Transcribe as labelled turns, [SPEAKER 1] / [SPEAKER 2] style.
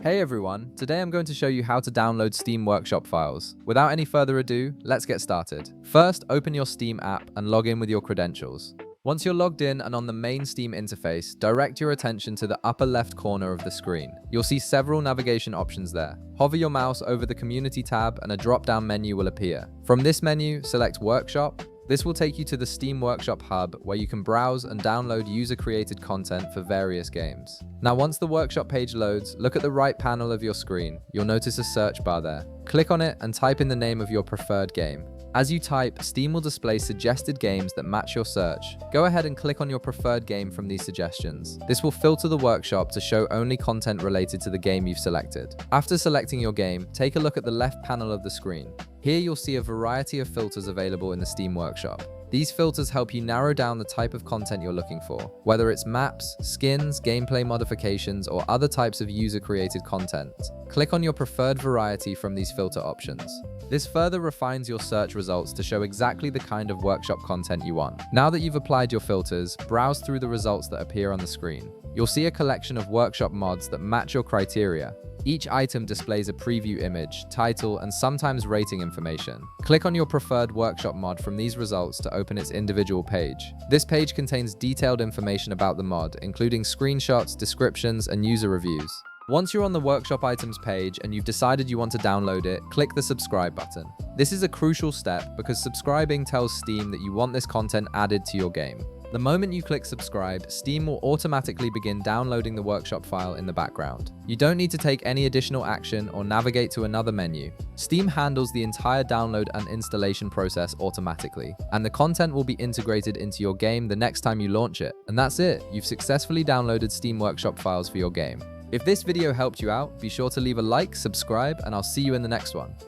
[SPEAKER 1] Hey everyone, today I'm going to show you how to download Steam Workshop files. Without any further ado, let's get started. First, open your Steam app and log in with your credentials. Once you're logged in and on the main Steam interface, direct your attention to the upper left corner of the screen. You'll see several navigation options there. Hover your mouse over the Community tab and a drop-down menu will appear. From this menu, select Workshop. This will take you to the Steam Workshop hub where you can browse and download user-created content for various games. Now, once the workshop page loads, look at the right panel of your screen. You'll notice a search bar there. Click on it and type in the name of your preferred game. As you type, Steam will display suggested games that match your search. Go ahead and click on your preferred game from these suggestions. This will filter the workshop to show only content related to the game you've selected. After selecting your game, take a look at the left panel of the screen. Here you'll see a variety of filters available in the Steam Workshop. These filters help you narrow down the type of content you're looking for, whether it's maps, skins, gameplay modifications, or other types of user-created content. Click on your preferred variety from these filter options. This further refines your search results to show exactly the kind of workshop content you want. Now that you've applied your filters, browse through the results that appear on the screen. You'll see a collection of workshop mods that match your criteria. Each item displays a preview image, title, and sometimes rating information. Click on your preferred workshop mod from these results to open its individual page. This page contains detailed information about the mod, including screenshots, descriptions, and user reviews. Once you're on the workshop items page and you've decided you want to download it, click the subscribe button. This is a crucial step because subscribing tells Steam that you want this content added to your game. The moment you click subscribe, Steam will automatically begin downloading the workshop file in the background. You don't need to take any additional action or navigate to another menu. Steam handles the entire download and installation process automatically, and the content will be integrated into your game the next time you launch it. And that's it, you've successfully downloaded Steam Workshop files for your game. If this video helped you out, be sure to leave a like, subscribe, and I'll see you in the next one.